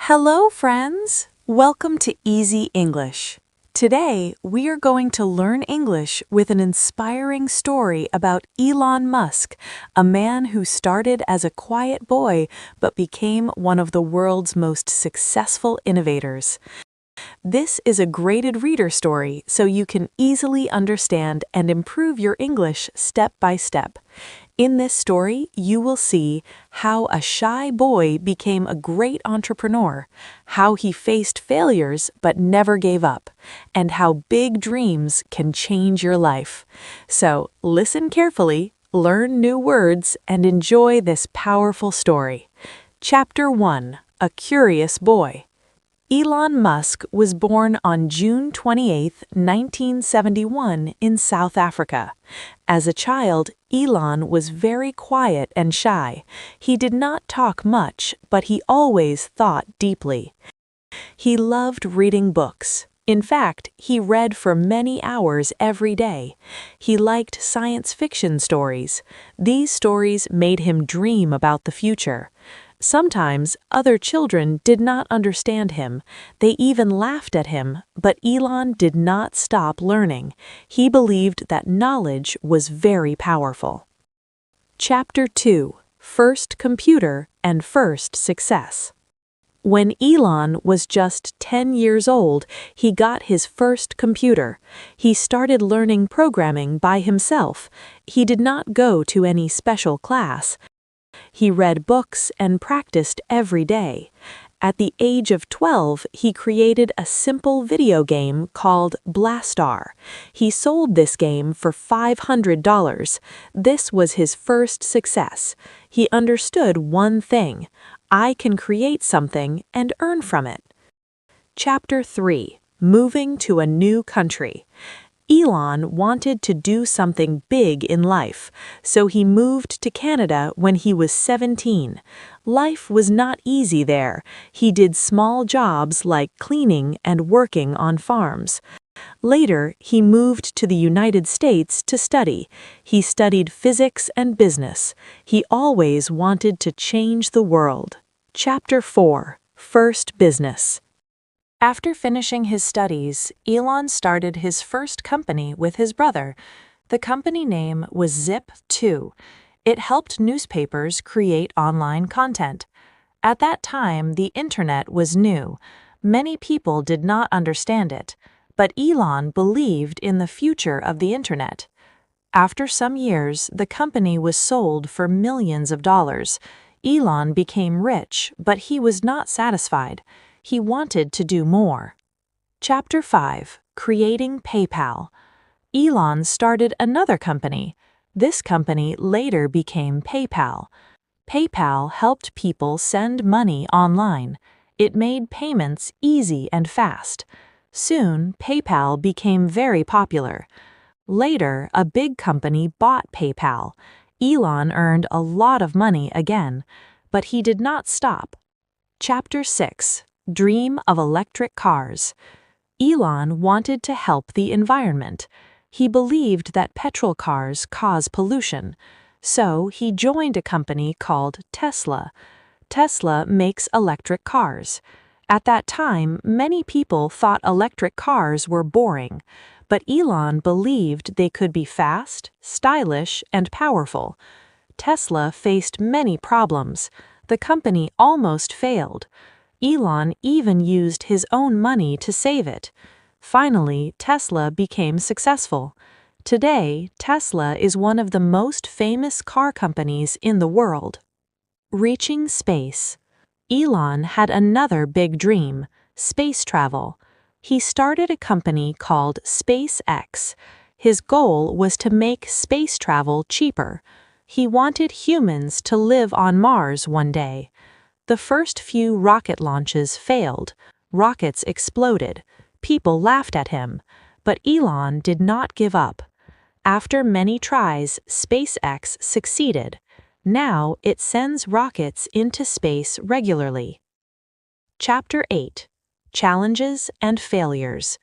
Hello, friends! Welcome to Easy English. Today, we are going to learn English with an inspiring story about Elon Musk, a man who started as a quiet boy but became one of the world's most successful innovators. This is a graded reader story, so you can easily understand and improve your English step by step. In this story, you will see how a shy boy became a great entrepreneur, how he faced failures but never gave up, and how big dreams can change your life. So, listen carefully, learn new words, and enjoy this powerful story. Chapter 1: A Curious Boy. Elon Musk was born on June 28, 1971, in South Africa. As a child, Elon was very quiet and shy. He did not talk much, but he always thought deeply. He loved reading books. In fact, he read for many hours every day. He liked science fiction stories. These stories made him dream about the future. Sometimes, other children did not understand him. They even laughed at him, but Elon did not stop learning. He believed that knowledge was very powerful. Chapter 2: First Computer and First Success. When Elon was just 10 years old, he got his first computer. He started learning programming by himself. He did not go to any special class. He read books and practiced every day. At the age of 12, he created a simple video game called Blastar. He sold this game for $500. This was his first success. He understood one thing: I can create something and earn from it. Chapter 3: Moving to a New Country. Elon wanted to do something big in life, so he moved to Canada when he was 17. Life was not easy there. He did small jobs like cleaning and working on farms. Later, he moved to the United States to study. He studied physics and business. He always wanted to change the world. Chapter 4: First Business. After finishing his studies, Elon started his first company with his brother. The company name was Zip2. It helped newspapers create online content. At that time, the internet was new. Many people did not understand it, but Elon believed in the future of the internet. After some years, the company was sold for millions of dollars. Elon became rich, but he was not satisfied. He wanted to do more. Chapter 5: Creating PayPal. Elon started another company. This company later became PayPal. PayPal helped people send money online. It made payments easy and fast. Soon, PayPal became very popular. Later, a big company bought PayPal. Elon earned a lot of money again, but he did not stop. Chapter 6: Dream of Electric Cars. Elon wanted to help the environment. He believed that petrol cars cause pollution, so he joined a company called Tesla. Tesla makes electric cars. At that time, many people thought electric cars were boring, but Elon believed they could be fast, stylish, and powerful. Tesla faced many problems. The company almost failed. Elon even used his own money to save it. Finally, Tesla became successful. Today, Tesla is one of the most famous car companies in the world. Reaching space. Elon had another big dream: space travel. He started a company called SpaceX. His goal was to make space travel cheaper. He wanted humans to live on Mars one day. The first few rocket launches failed. Rockets exploded. People laughed at him. But Elon did not give up. After many tries, SpaceX succeeded. Now it sends rockets into space regularly. Chapter 8: Challenges and Failures.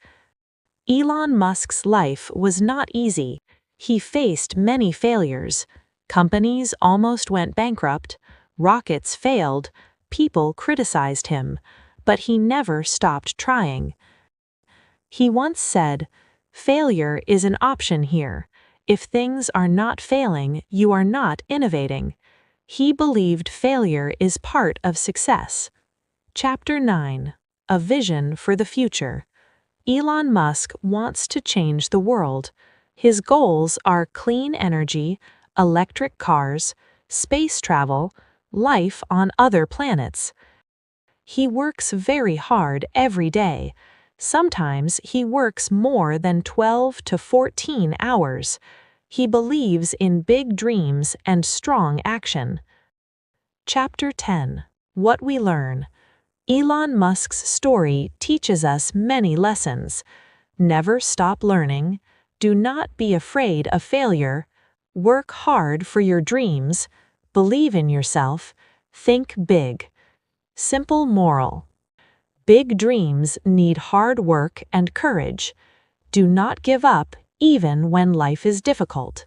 Elon Musk's life was not easy. He faced many failures. Companies almost went bankrupt. Rockets failed. People criticized him. but he never stopped trying. He once said, "Failure is an option here. If things are not failing, you are not innovating." He believed failure is part of success. Chapter 9. A Vision for the Future. Elon Musk wants to change the world. His goals are clean energy, electric cars, space travel, life on other planets. He works very hard every day. Sometimes he works more than 12 to 14 hours. He believes in big dreams and strong action. Chapter 10. What we learn. Elon Musk's story teaches us many lessons. Never stop learning. Do not be afraid of failure. Work hard for your dreams. Believe in yourself. Think big. Simple moral. Big dreams need hard work and courage. Do not give up even when life is difficult.